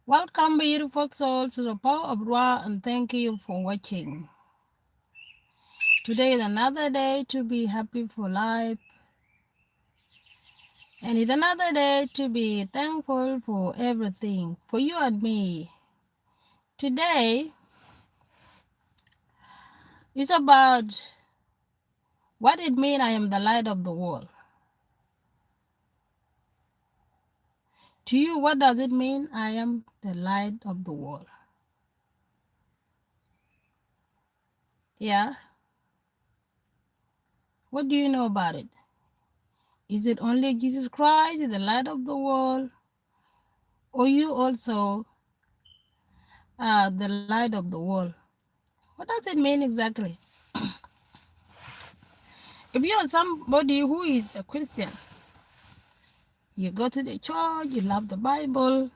Welcome, beautiful souls, to the power of Ra, and thank you for watching. Today is another day to be happy for life, and it's another day to be thankful for everything, for you and me. Today is about what it means I am the light of the world. To you, what does it mean I am the light of the world? Yeah? What do you know about it? Is it only Jesus Christ is the light of the world, or you also are the light of the world? What does it mean exactly? If you're somebody who is a Christian, you go to the church, you love the Bible,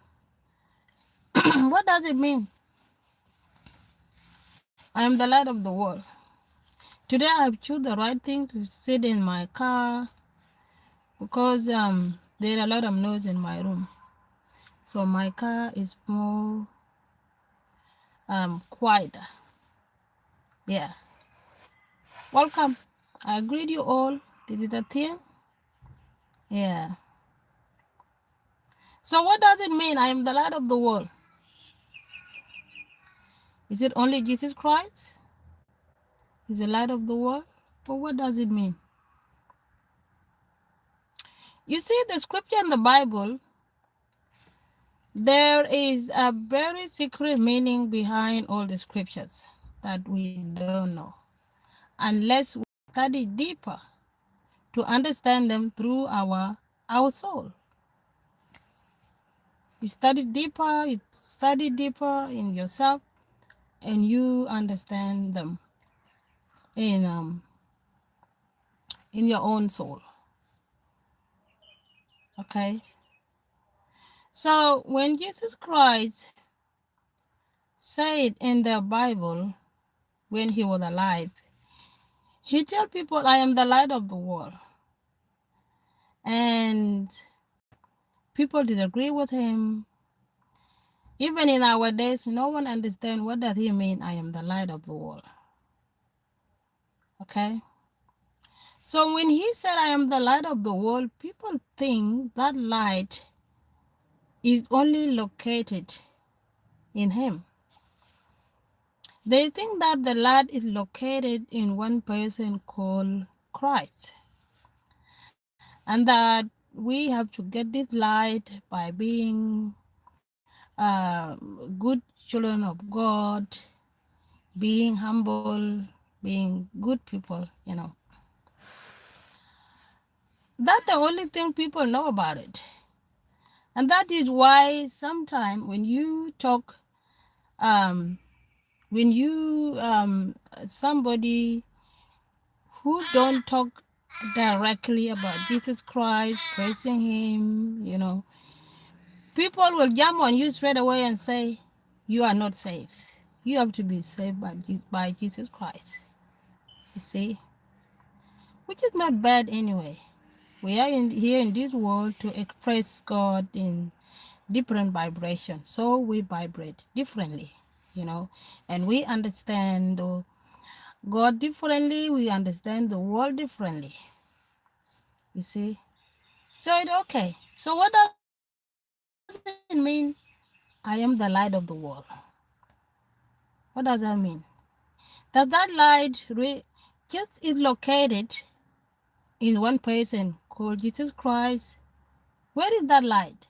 what does it mean? I am the light of the world. Today I have chosen the right thing to sit in my car because there are a lot of noise in my room. So my car is more quieter. Yeah. Welcome. I greet you all. This is the thing. Yeah. So what does it mean? I am the light of the world. Is it only Jesus Christ? Is the light of the world? But what does it mean? You see, the scripture in the Bible, there is a very secret meaning behind all the scriptures that we don't know unless we study deeper to understand them through our soul. You study deeper in yourself, and you understand them in in your own soul. Okay? So when Jesus Christ said in the Bible when he was alive, he tell people, I am the light of the world. And people disagree with him. Even in our days, no one understands what does he mean, I am the light of the world. Okay? So when he said, I am the light of the world, people think that light is only located in him. They think that the light is located in one person called Christ. And that we have to get this light by being good children of God, being humble, being good people. That's the only thing people know about it. And that is why sometimes when you talk, when you, somebody who don't talk directly about Jesus Christ, praising him, people will jump on you straight away and say, you are not saved. You have to be saved by Jesus Christ. You see? Which is not bad anyway. We are here in this world to express God in different vibrations. So we vibrate differently, and we understand God differently. We understand the world differently. You see? So it's okay. So what does it mean? I am the light of the world. What does that mean? That light just is located in one person called Jesus Christ. Where is that light?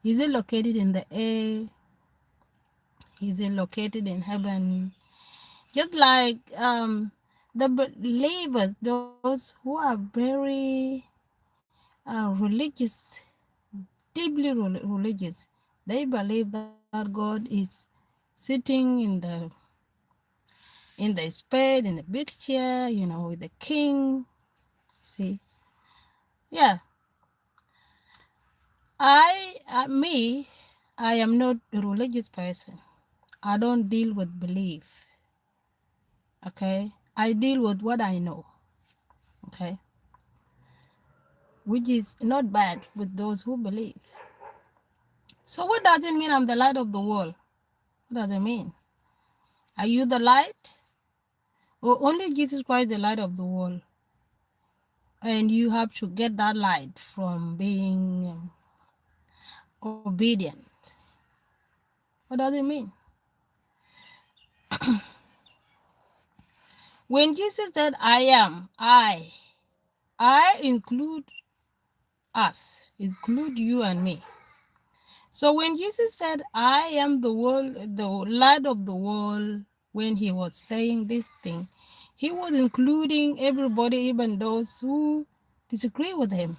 Is it located in the air? Is it located in heaven? Just like the believers, those who are very religious, deeply religious, they believe that God is sitting in the spade, in the big chair, with the king. See, yeah. Me, I am not a religious person. I don't deal with belief. Okay, I deal with what I know. Okay, which is not bad with those who believe. So what does it mean I'm the light of the world? What does it mean? Are you the light? Or only Jesus Christ the light of the world? And you have to get that light from being obedient. What does it mean? When Jesus said, I am, I include us, include you and me. So when Jesus said, I am the world, the light of the world, when he was saying this thing, he was including everybody, even those who disagree with him.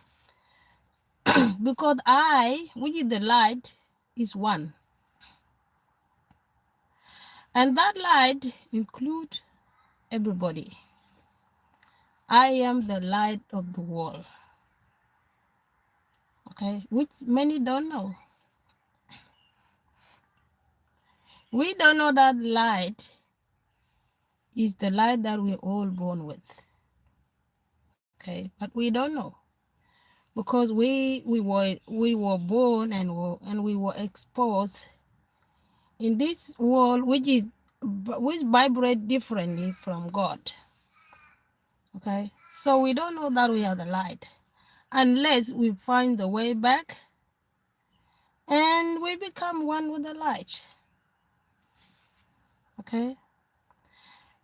Because I, which is the light, is one. And that light includes everybody. I am the light of the world. Okay, which many don't know. We don't know that light is the light that we're all born with. Okay, but we don't know because we were born and we were exposed in this world which vibrate differently from God. Okay, so we don't know that we are the light unless we find the way back and we become one with the light. Okay,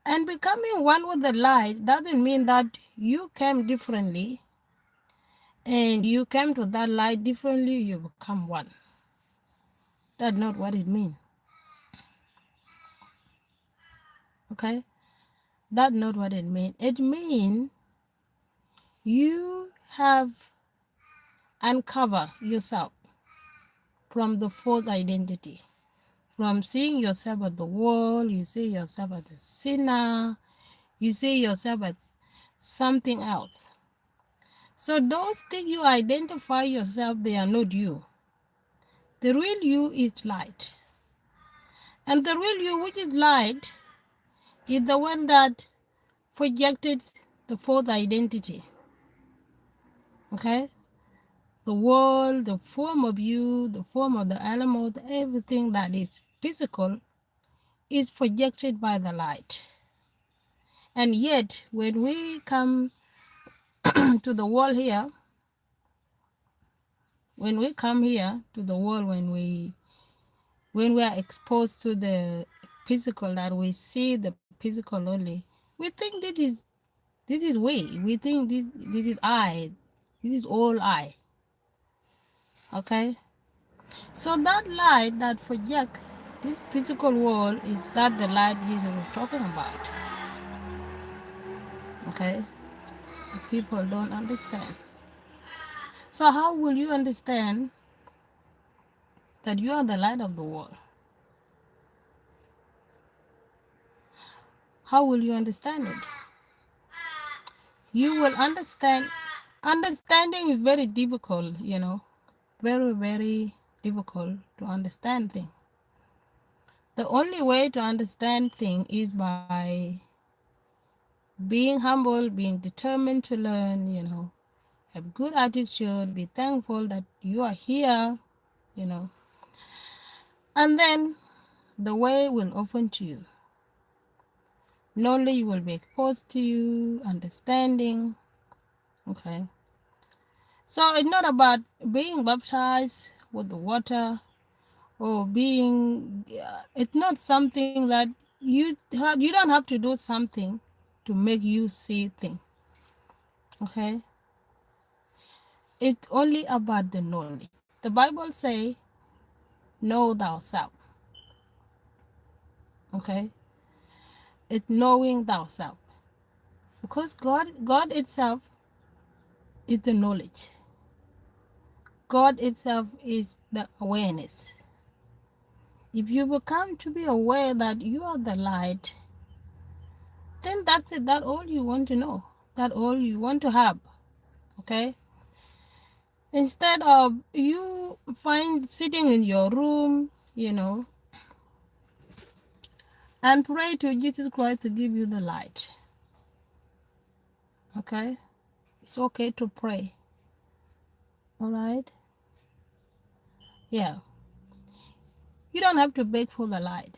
and becoming one with the light doesn't mean that you came differently and you came to that light differently, you become one. That's not what it means. Okay, that's not what it means. It means you have uncovered yourself from the false identity. From seeing yourself as the world, you see yourself as a sinner, you see yourself as something else. So those things you identify yourself, they are not you. The real you is light. And the real you, which is light, is the one that projected the false identity. Okay? The world, the form of you, the form of the animal, everything that is physical is projected by the light. And yet, when we come to the world here, when we come here to the world, when we are exposed to the physical, that we see the physical only, we think this is we. We think this is I. This is all I. Okay? So that light that projects this physical world is that the light Jesus was talking about. Okay? The people don't understand. So how will you understand that you are the light of the world? How will you understand it? You will understand. Understanding is very difficult, very, very difficult to understand things. The only way to understand things is by being humble, being determined to learn, have good attitude, be thankful that you are here, you know, and then the way will open to you. Knowledge will be exposed to you, understanding. Okay. So it's not about being baptized with the water or being, it's not something that you don't have to do something to make you see things. Okay. It's only about the knowledge. The Bible say, know thyself. Okay. It's knowing thyself. Because God itself is the knowledge. God itself is the awareness. If you become to be aware that you are the light, then that's it. That's all you want to know. That's all you want to have. Okay? Instead of you find sitting in your room, and pray to Jesus Christ to give you the light. Okay? It's okay to pray. All right? Yeah. You don't have to beg for the light.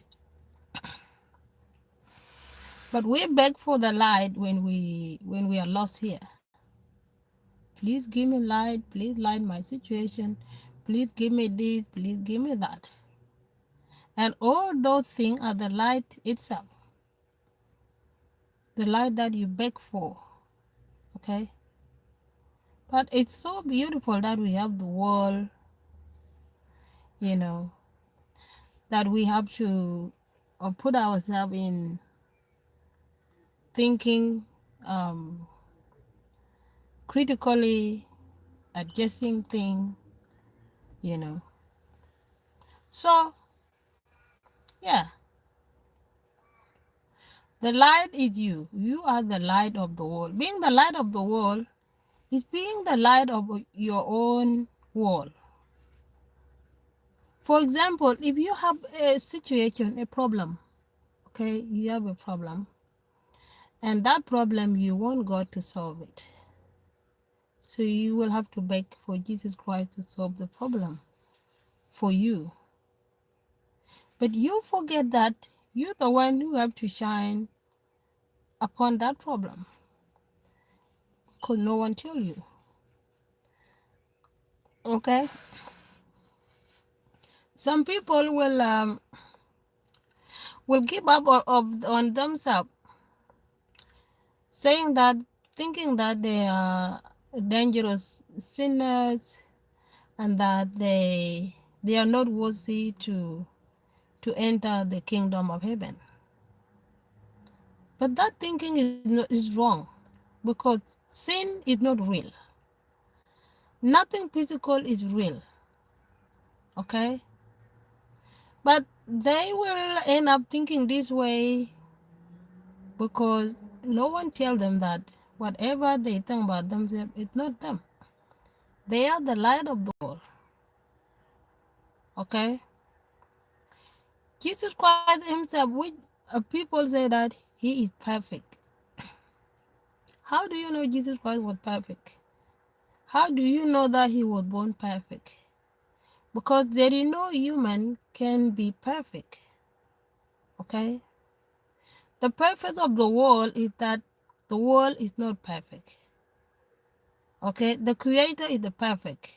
But we beg for the light when we are lost here. Please give me light, please light my situation, please give me this, please give me that. And all those things are the light itself, the light that you beg for. Okay? But it's so beautiful that we have the world, you know, that we have to put ourselves in thinking critically, adjusting things, you know. So, yeah, the light is you. You are the light of the world. Being the light of the world is being the light of your own world. For example, if you have a situation, a problem, okay, you have a problem, and that problem you want God to solve it. So you will have to beg for Jesus Christ to solve the problem for you. But you forget that you're the one who have to shine upon that problem because no one tell you. Okay? Some people will give up on themselves, saying that, thinking that they are dangerous sinners and that they are not worthy to enter the kingdom of heaven. But that thinking is wrong because sin is not real. Nothing physical is real. Okay? But they will end up thinking this way because no one tell them that whatever they think about themselves, it's not them. They are the light of the world. Okay? Jesus Christ himself, which people say that he is perfect. How do you know Jesus Christ was perfect? How do you know that he was born perfect? Because there is no human can be perfect. Okay? The purpose of the world is that the world is not perfect. Okay? The creator is the perfect.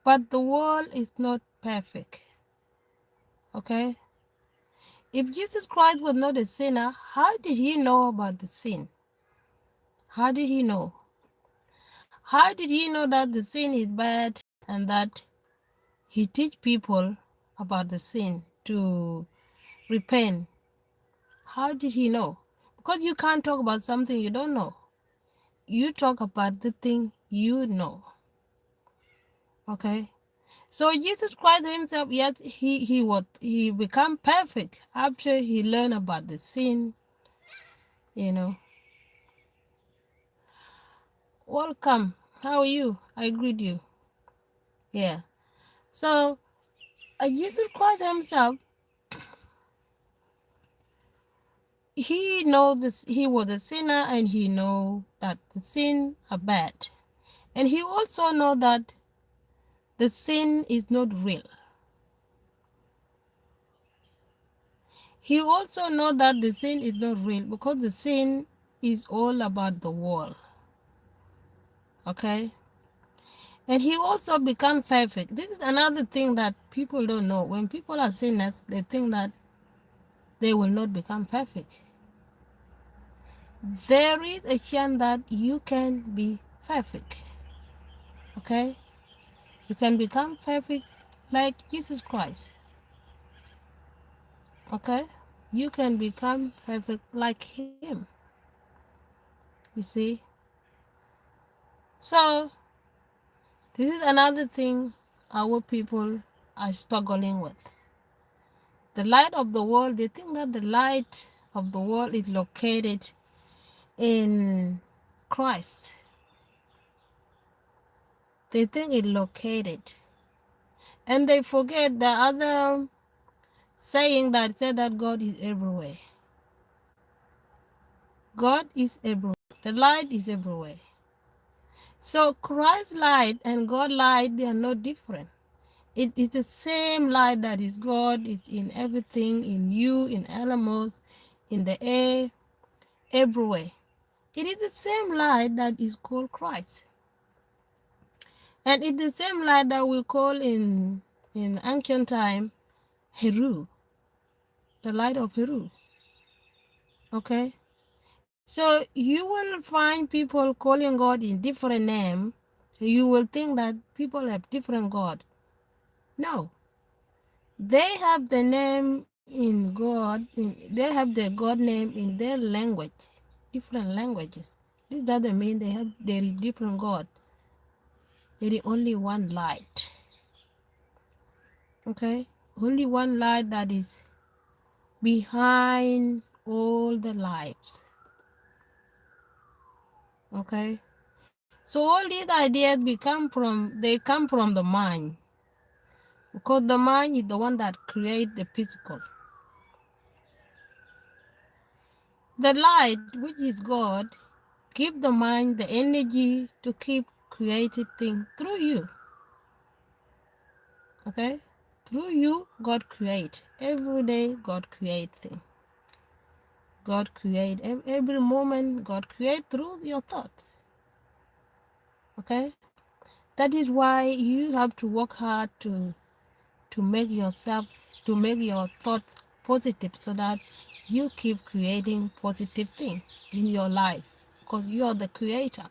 But the world is not perfect. Okay? If Jesus Christ was not a sinner, how did he know about the sin? How did he know? How did he know that the sin is bad and that he teach people about the sin to repent? How did he know? Because you can't talk about something you don't know. You talk about the thing you know. Okay? So Jesus Christ himself, yes, he become perfect after he learned about the sin, you know. Welcome. How are you? I greet you. Yeah. So Jesus Christ himself, he know this. He was a sinner, and he know that the sin are bad, and he also know that the sin is not real. He also know that the sin is not real because the sin is all about the world. Okay. And he also become perfect. This is another thing that people don't know. When people are sinners, they think that they will not become perfect. There is a chance that you can be perfect. Okay? You can become perfect like Jesus Christ. Okay? You can become perfect like him. You see? So, this is another thing our people are struggling with. The light of the world, they think that the light of the world is located in Christ. They think it's located. And they forget the other saying that said that God is everywhere. God is everywhere. The light is everywhere. So Christ's light and God's light, they are not different. It is the same light that is God. It's in everything, in you, in animals, in the air, everywhere. It is the same light that is called Christ. And it's the same light that we call in ancient time Heru, the light of Heru. Okay? So you will find people calling God in different name. You will think that people have different God. No. They have the name in God, they have the God name in their language, different languages. This doesn't mean there is different God. There is only one light. Okay? Only one light that is behind all the lives. Okay? So all these ideas come from the mind. Because the mind is the one that creates the physical. The light, which is God, give the mind the energy to keep creating things through you. Okay? Through you, God create. Every day, God create things. God create. Every moment, God create through your thoughts. Okay? That is why you have to work hard to make yourself, to make your thoughts positive so that you keep creating positive things in your life because you are the creator.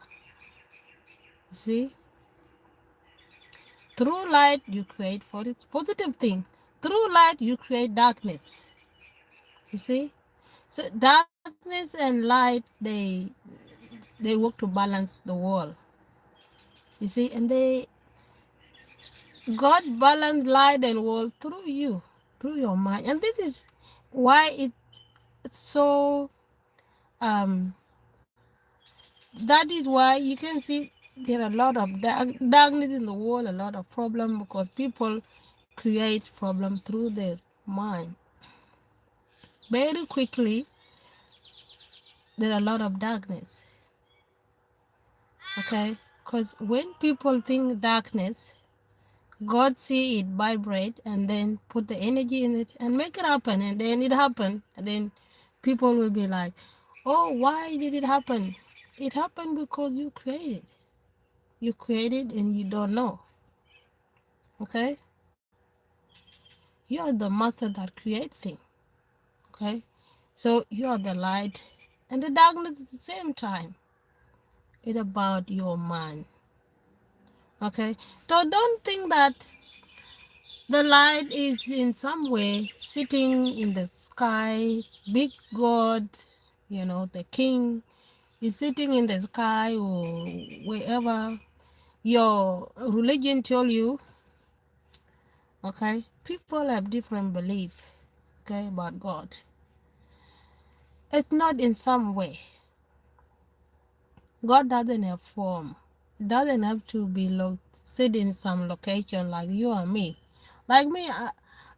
You see? Through light, you create positive things. Through light, you create darkness. You see? So darkness and light, they work to balance the world. You see? And God balance light and world through you, through your mind. And this is why it's so that is why you can see there are a lot of darkness in the world, a lot of problem because people create problem through their mind. Very quickly, there are a lot of darkness. Okay? Because when people think darkness, God see it vibrate and then put the energy in it and make it happen. And then it happened. And then people will be like, oh, why did it happen? It happened because you created. You created and you don't know. Okay? You are the master that create things. Okay? So you are the light and the darkness at the same time. It's about your mind. Okay? So don't think that the light is in some way sitting in the sky, big God, the king is sitting in the sky or wherever your religion tell you. Okay? People have different belief, okay, about God. It's not in some way. God doesn't have form. It doesn't have to be sit in some location like you and me. Like me,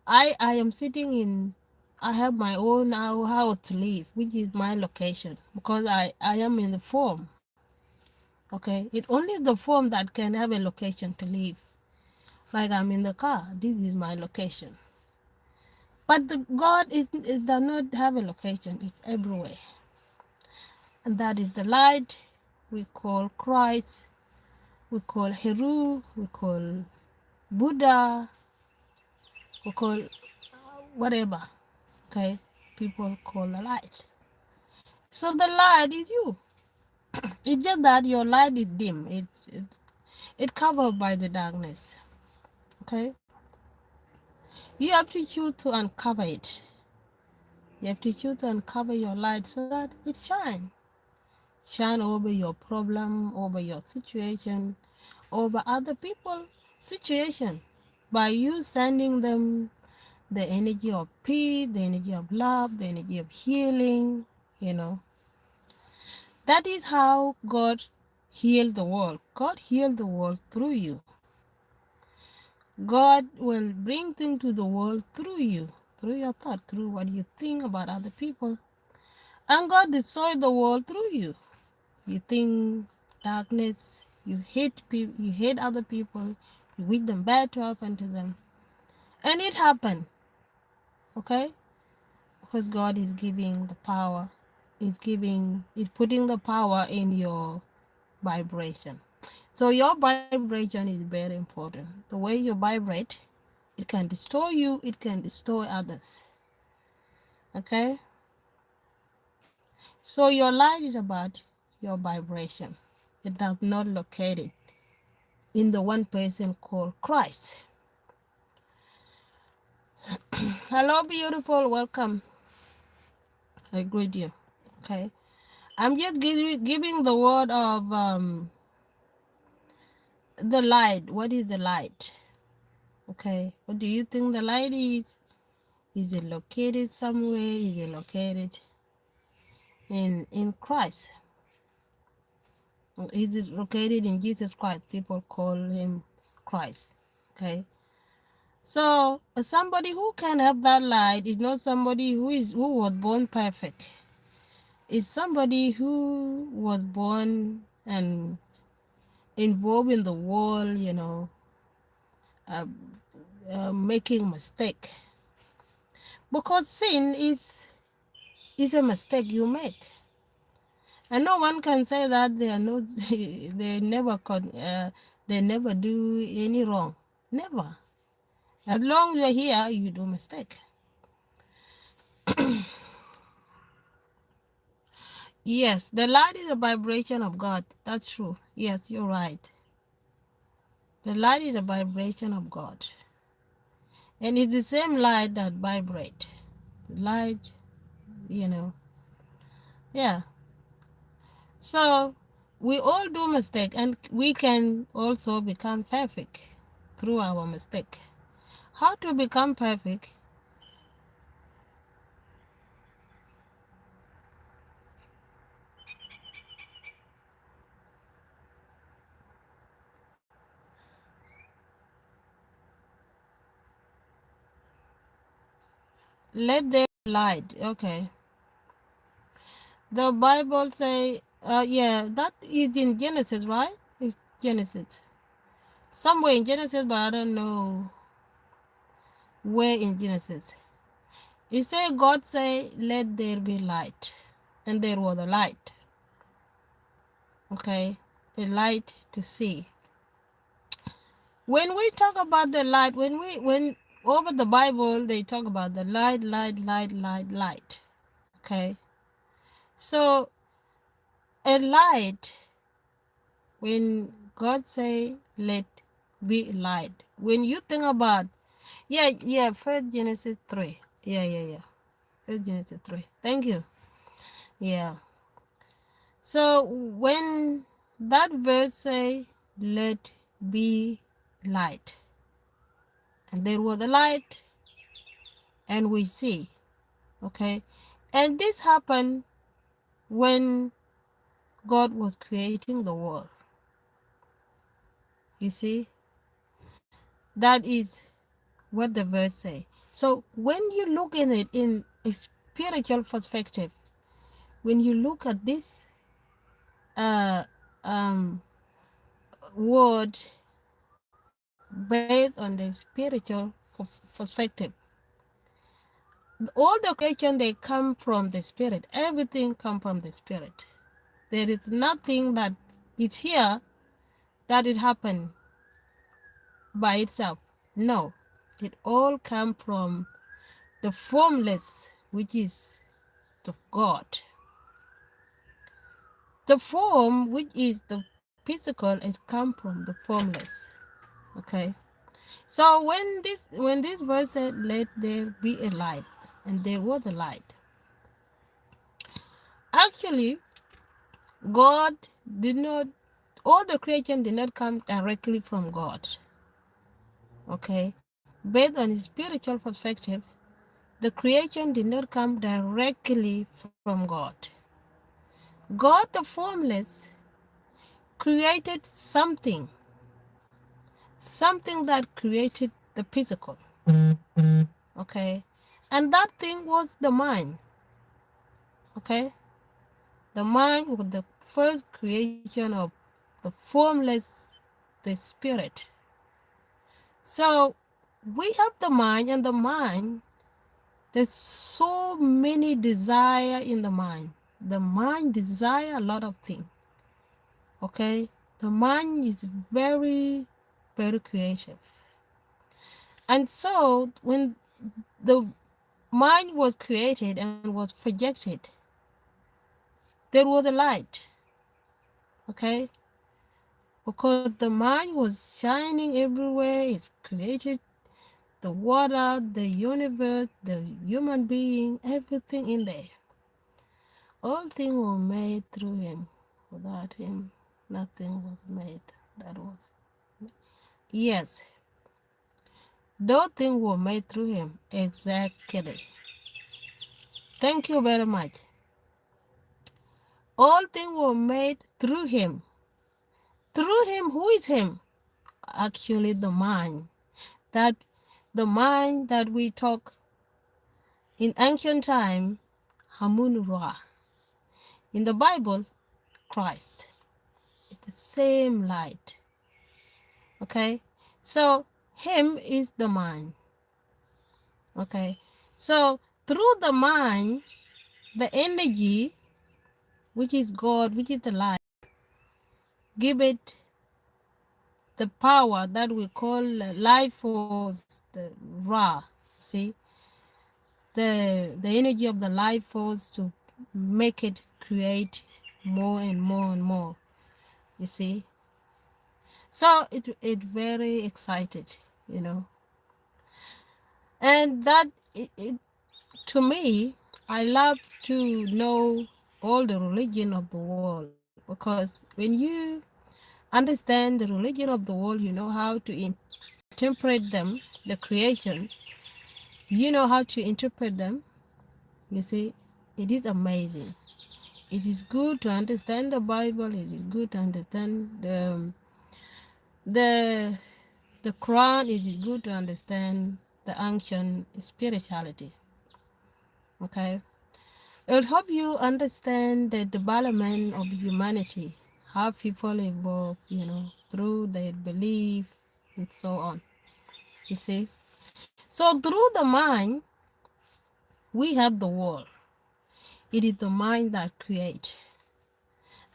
I am sitting in. I have my own house to live, which is my location because I am in the form. Okay, it only the form that can have a location to live. Like I'm in the car. This is my location. But the God does not have a location. It's everywhere, and that is the light we call Christ. We call Heru, we call Buddha, we call whatever, okay? People call the light. So the light is you. It's just that your light is dim. It's covered by the darkness, okay? You have to choose to uncover it. You have to choose to uncover your light so that it shines. Shine over your problem, over your situation, over other people's situation by you sending them the energy of peace, the energy of love, the energy of healing, you know. That is how God healed the world. God healed the world through you. God will bring things to the world through you, through your thought, through what you think about other people. And God destroyed the world through you. You think darkness, you hate people, you hate other people, You wish them bad to happen to them. And it happened, okay? Because God is giving the power, is putting the power in your vibration. So your vibration is very important. The way you vibrate, it can destroy you, it can destroy others. Okay? So your light is about your vibration. It does not locate it in the one person called Christ. Hello, beautiful. Welcome. I greet you. Okay. I'm just giving the word of the light. What is the light? Okay. What do you think the light is? Is it located somewhere? Is it located in Christ? Is it located in Jesus Christ? People call him Christ. Okay. So somebody who can have that light is not somebody who was born perfect. It's somebody who was born and involved in the world, uh, making mistake. Because sin is a mistake you make, and no one can say that they are not. They never do any wrong. Never. As long as you're here, you do mistake. Yes, the light is a vibration of God. That's true. Yes, you're right. The light is a vibration of God. And it's the same light that vibrate. The light, you know. Yeah. So we all do mistake, and we can also become perfect through our mistake. How to become perfect? Let there be light. Okay. The Bible say, yeah, that is in Genesis, right? It's Genesis. Somewhere in Genesis, but I don't know where in Genesis. It say God say, let there be light. And there was a light. Okay. The light to see. When we talk about the light, when over the Bible they talk about the light, light, light, light, light. Okay. So a light, when God say let be light, when you think about First Genesis 3. Yeah. First Genesis 3. Thank you. Yeah. So when that verse say let be light, and there was a light, and we see, okay, and this happened when God was creating the world. You see, that is what the verse say. So when you look in it in a spiritual perspective, when you look at this uh, um, word based on the spiritual perspective, all the creation they come from the spirit. Everything come from the spirit. There is nothing that is here that it happened by itself. No, it all come from the formless, which is the God. The form, which is the physical, it come from the formless. Okay. So when this verse said, "Let there be a light," and there was a light. Actually, God did not. All the creation did not come directly from God. Okay. Based on his spiritual perspective, the creation did not come directly from God. God, the formless, created something that created the physical. Okay. And that thing was the mind. Okay. The mind was the first creation of the formless, the spirit. So we have the mind, and the mind, there's so many desire in the mind. The mind desire a lot of things. Okay, the mind is very, very creative. And so when the mind was created and was projected, there was a light. Okay, because the mind was shining everywhere. It's created the water, the universe, the human being, everything in there. All things were made through him. Without him, nothing was made. That was. Yes, those things were made through him. Exactly. Thank you very much. All things were made through him. Through him, who is him? Actually, the mind. That the mind that we talk in ancient time, Hamun Ra. In the Bible, Christ. It's the same light. Okay? So him is the mind. Okay? So through the mind, the energy, which is God, which is the light, give it the power that we call life force, the Ra. See? The energy of the life force to make it create more and more and more. You see? So it very excited, you know. And that to me, I love to know all the religion of the world, because when you understand the religion of the world, you know how to interpret them, the creation, you know how to interpret them. You see, it is amazing. It is good to understand the Bible. It is good to understand the the Quran. It is good to understand the ancient spirituality. Okay, it will help you understand the development of humanity, how people evolve, you know, through their belief and so on. You see, so through the mind, we have the world. It is the mind that creates,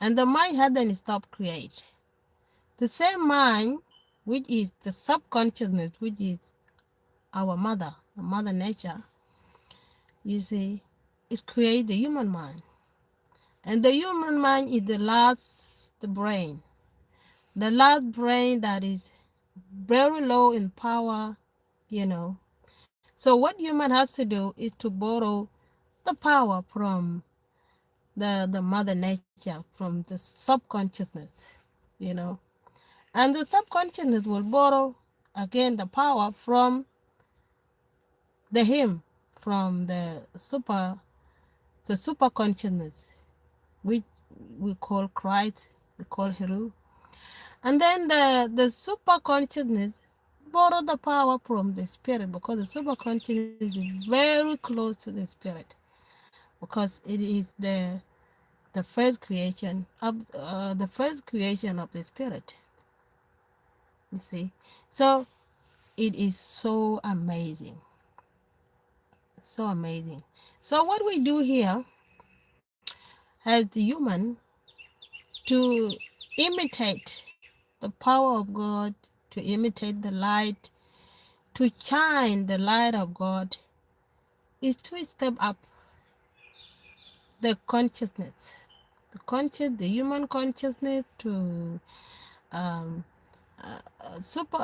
and the mind hasn't stopped create. The same mind, which is the subconsciousness, which is our mother, the mother nature, you see, it creates the human mind. And the human mind is the last the brain. The last brain that is very low in power, you know. So what human has to do is to borrow the power from the mother nature, from the subconsciousness, you know. And the subconsciousness will borrow again the power from the him, from the super consciousness, which we call Christ, we call Heru. And then the super consciousness borrow the power from the spirit, because the super consciousness is very close to the spirit, because it is the first creation of the spirit. You see, so it is so amazing, so amazing. So what we do here as the human to imitate the power of God, to imitate the light, to shine the light of God, is to step up the consciousness, the human consciousness to um, super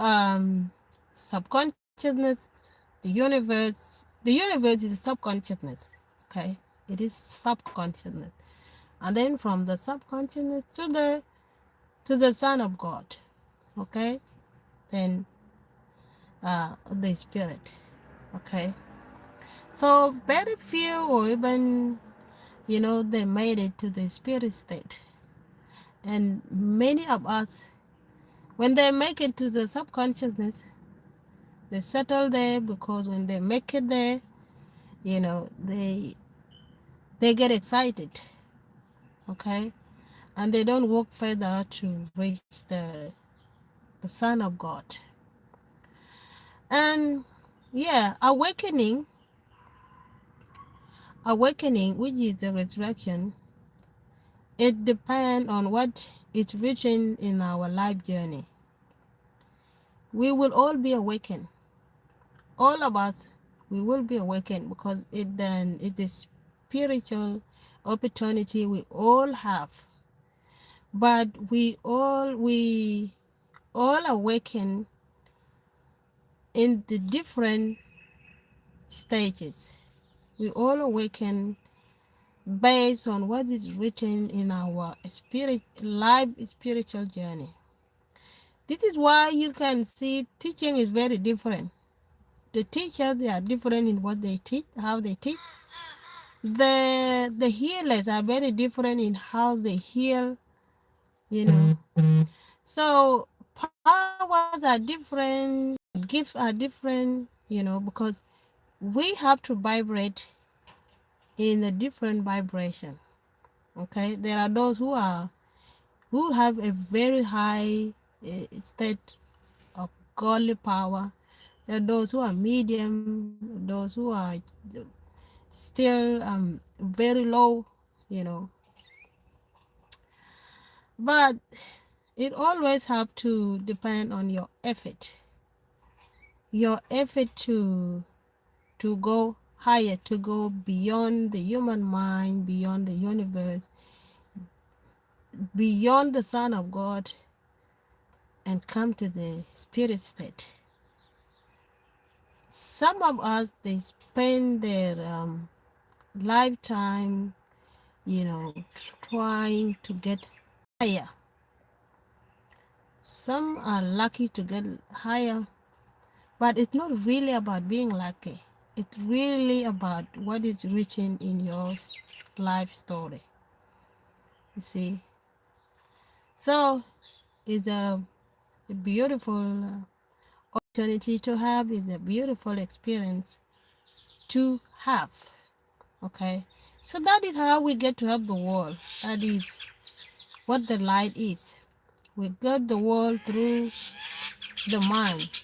subconsciousness, the universe. The universe is subconsciousness. Okay, it is subconsciousness, and then from the subconsciousness to the Son of God. Okay, then the spirit. Okay, so very few, or even, you know, they made it to the spirit state. And many of us, when they make it to the subconsciousness, they settle there, because when they make it there, you know, they get excited. Okay, and they don't walk further to reach the Son of God. And yeah, awakening, which is the resurrection, it depends on what is written in our life journey. We will all be awakened. All of us, we will be awakened because it is spiritual opportunity we all have. But we all awaken in the different stages. We all awaken based on what is written in our spiritual journey. This is why you can see teaching is very different. The teachers, they are different in what they teach, how they teach. The healers are very different in how they heal, you know. So powers are different, gifts are different, because we have to vibrate in a different vibration. Okay, there are those who have a very high state of godly power. There are those who are medium, those who are still very low, you know. But it always have to depend on your effort to go higher, to go beyond the human mind, beyond the universe, beyond the Son of God, and come to the spirit state. Some of us, they spend their lifetime, trying to get higher. Some are lucky to get higher, but it's not really about being lucky. It's really about what is written in your life story. You see, so it's a beautiful opportunity to have. It's a beautiful experience to have. Okay, so that is how we get to help the world. That is what the light is. We get the world through the mind.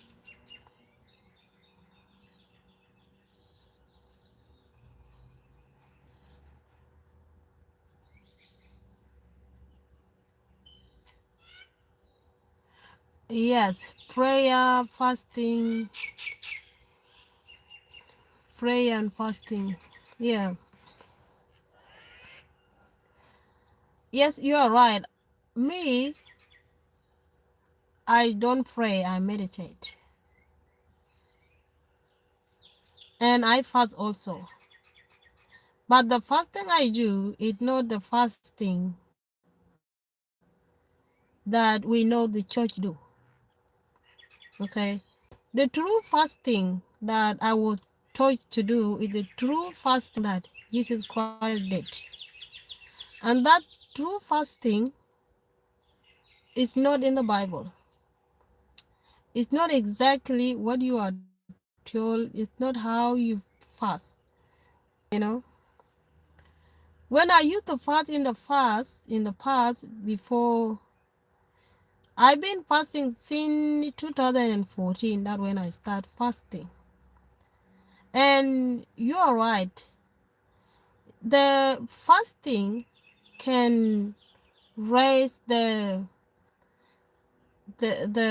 Yes, prayer and fasting. Yeah. Yes, you are right. Me, I don't pray, I meditate. And I fast also. But the fasting I do is not the fasting that we know the church do. Okay? The true fasting that I was taught to do is the true fasting that Jesus Christ did. And that true fasting is not in the Bible. It's not exactly what you are told. It's not how you fast. You know, when I used to fast in the past before, I've been fasting since 2014. That when I start fasting. And you are right. The fasting can raise the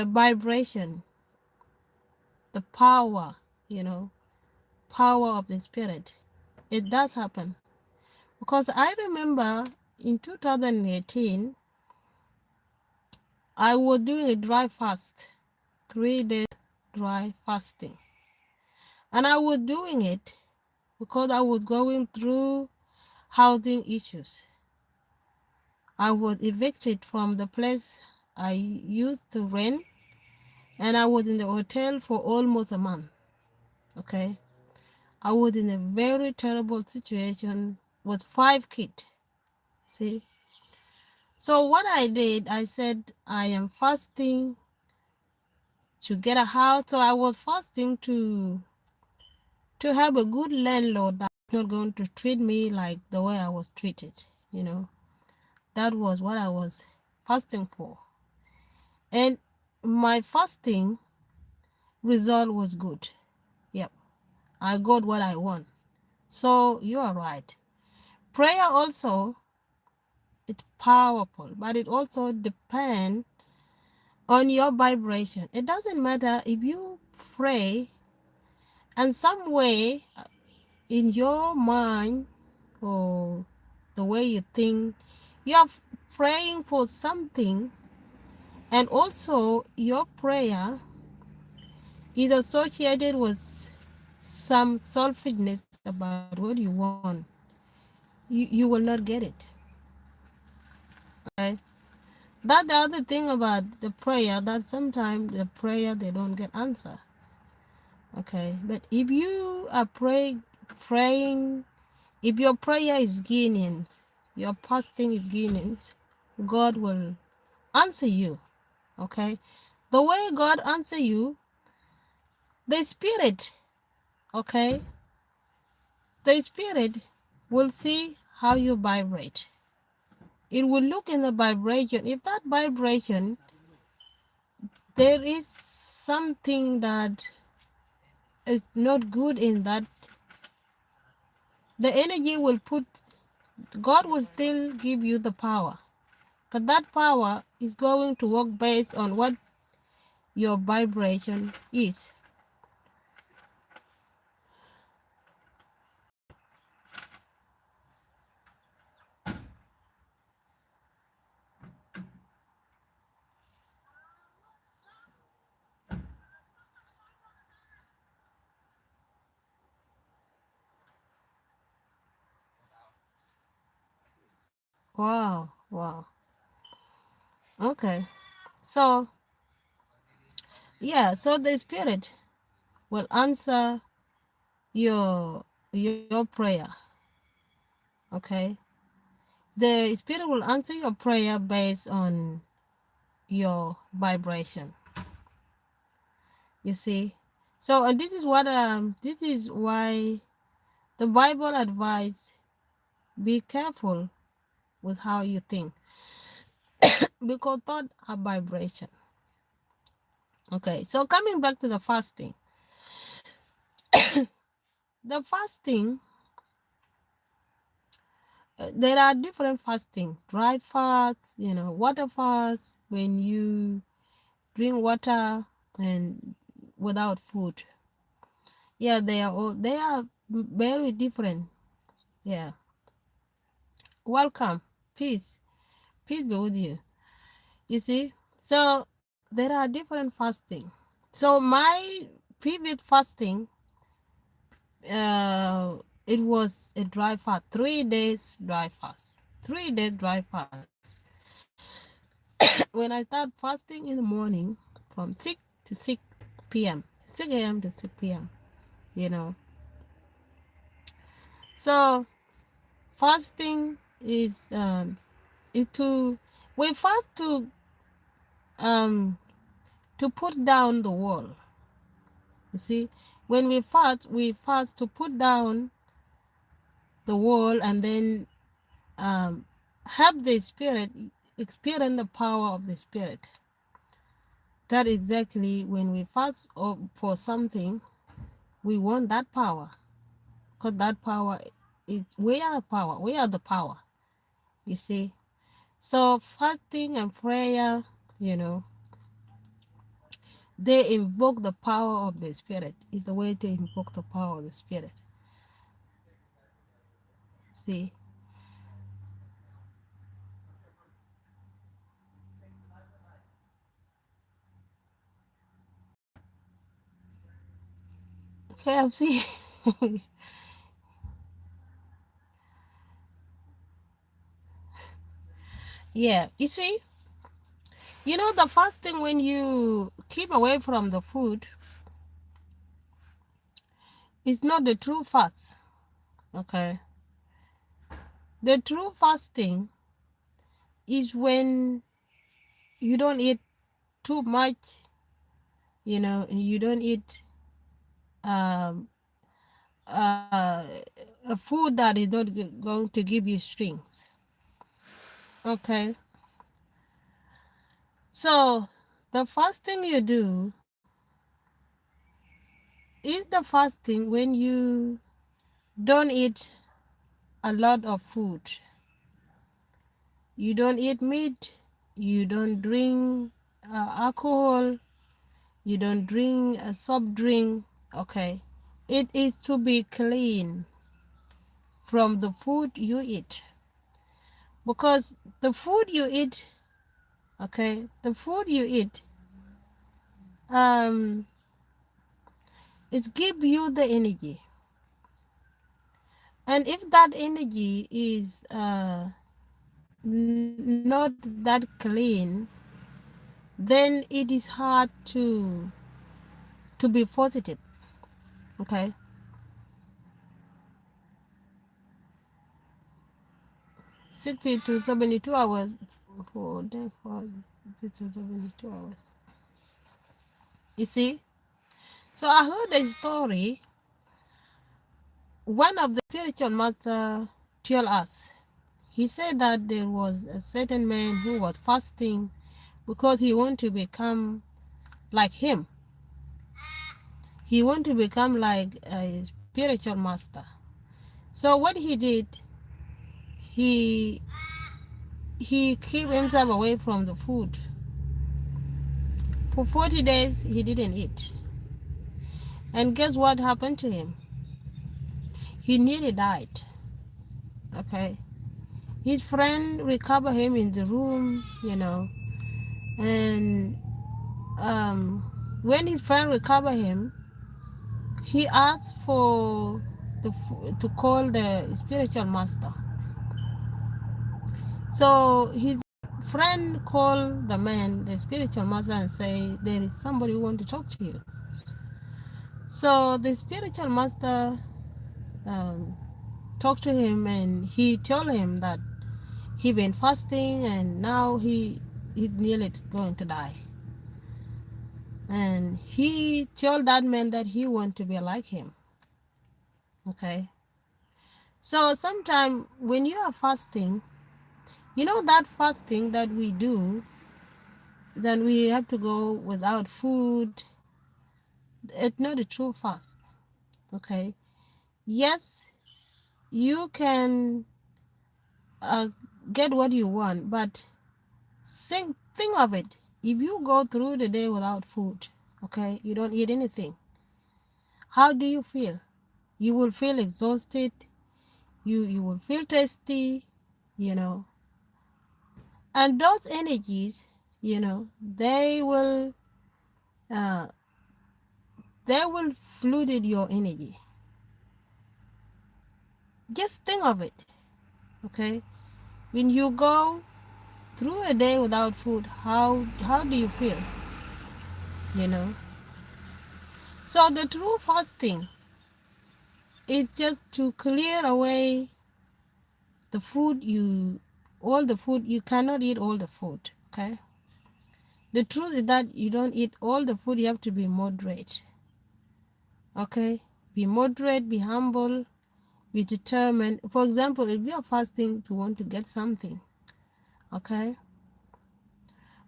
vibration, the power, power of the spirit. It does happen. Because I remember in 2018, I was doing a dry fast, 3 days dry fasting. And I was doing it because I was going through housing issues. I was evicted from the place I used to rent, and I was in the hotel for almost a month. Okay. I was in a very terrible situation with 5 kids. See? So what I did, I said I am fasting to get a house. So I was fasting to have a good landlord that's not going to treat me like the way I was treated. That was what I was fasting for. And my fasting result was good. Yep, I got what I want. So you are right. Prayer also, it's powerful, but it also depends on your vibration. It doesn't matter if you pray and some way in your mind or the way you think, you are praying for something, and also your prayer is associated with some selfishness about what you want, you will not get it. Okay. That's the other thing about the prayer, that sometimes the prayer they don't get answer. Okay. But if you are praying, if your prayer is genuine, your fasting is genuine, God will answer you. Okay. The way God answer you, the spirit, okay, the spirit will see how you vibrate. It will look in the vibration. If that vibration, there is something that is not good in that, the energy will put, God will still give you the power. But that power is going to work based on what your vibration is. Wow, wow. Okay. So, yeah, so the spirit will answer your prayer. Okay? The spirit will answer your prayer based on your vibration. You see? So, and this is why the Bible advise, be careful with how you think, because thought are vibration. Okay, so coming back to the fasting, the fasting, there are different fasting, dry fast, water fast, when you drink water and without food. Yeah, they are very different. Yeah. Welcome. Peace be with you. You see? So there are different fasting. So my previous fasting, it was a dry fast, 3 days dry fast. 3 days dry fast. When I start fasting in the morning from 6 to 6 p.m., 6 a.m. to 6 p.m., you know. So fasting is to, we fast um to put down the wall. You see, when we fast to put down the wall, and then um, have the spirit, experience the power of the spirit. That exactly, when we fast for something, we want that power, because that power is, we are power. We are the power. You see, so fasting and prayer, you know, they invoke the power of the spirit. It's the way to invoke the power of the spirit. See, KFC. Yeah, you see, the fasting, when you keep away from the food, is not the true fast. Okay, the true fasting is when you don't eat too much, and you don't eat um, uh, a food that is not going to give you strength. Okay, so the first thing you do, is the fasting when you don't eat a lot of food. You don't eat meat, you don't drink alcohol, you don't drink a soft drink. Okay, it is to be clean from the food you eat, because the food you eat, okay, the food you eat, um it give you the energy, and if that energy is not that clean, then it is hard to be positive. Okay, 60 to 72 hours for them, for 60 to 72 hours. You see, so I heard a story. One of the spiritual mother told us, he said that there was a certain man who was fasting because he wanted to become like him. He wanted to become like a spiritual master. So what he did, he he kept himself away from the food. For 40 days he didn't eat. And guess what happened to him? He nearly died. Okay. His friend recovered him in the room, and when his friend recovered him, he asked for to call the spiritual master. So his friend called the man, the spiritual master, and say, there is somebody who want to talk to you. So the spiritual master um, talked to him, and he told him that he been fasting and now he's nearly going to die. And he told that man that he want to be like him. Okay. So sometime when you are fasting, that fasting that we do, then we have to go without food. It's not a true fast. Okay. Yes, you can uh, get what you want, but think of it. If you go through the day without food, okay, you don't eat anything, how do you feel? You will feel exhausted. You will feel thirsty, you know, and those energies, uh, they will flooded your energy. Just think of it, okay? When you go through a day without food, how do you feel? You know. So the true fasting is just to clear away the food all the food. You cannot eat all the food, okay? The truth is that you don't eat all the food. You have to be moderate, okay? Be moderate, be humble, be determined. For example, if you are fasting to want to get something, okay,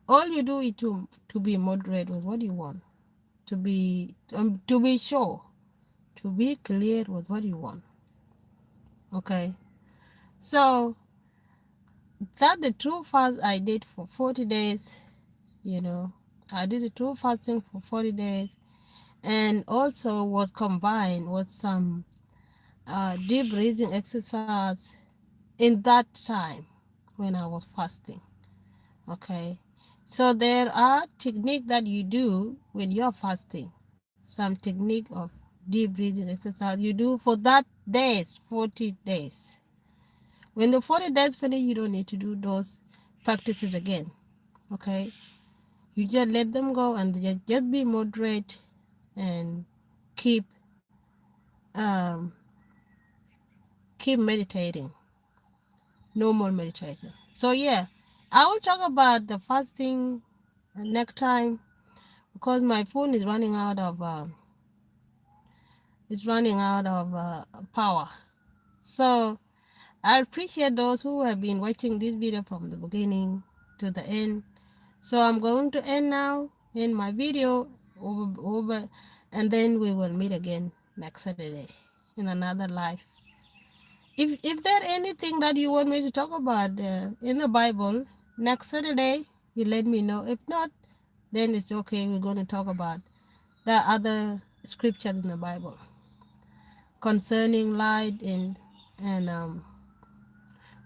all you do is to be moderate with what you want, to be sure, to be clear with what you want, okay. So that the true fast I did for 40 days, I did a true fasting for 40 days, and also was combined with some deep breathing exercise in that time when I was fasting. Okay. So there are techniques that you do when you're fasting. Some technique of deep breathing exercise you do for that days, 40 days. When the 40 days finish, you don't need to do those practices again. Okay. You just let them go and just be moderate and keep um, keep meditating, normal meditation. So yeah, I will talk about the fasting next time, because my phone is running out of power. So I appreciate those who have been watching this video from the beginning to the end. So I'm going to end now in my video over and then we will meet again next Saturday in another live. If there anything that you want me to talk about in the Bible next Saturday, you let me know. If not, then it's okay. We're going to talk about the other scriptures in the Bible concerning light and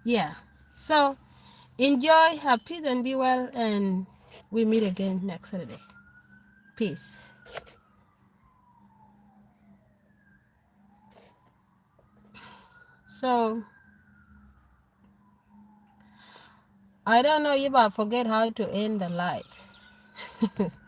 yeah. So enjoy, have peace, and be well, and we meet again next Saturday. Peace. So I don't know if I forget how to end the live.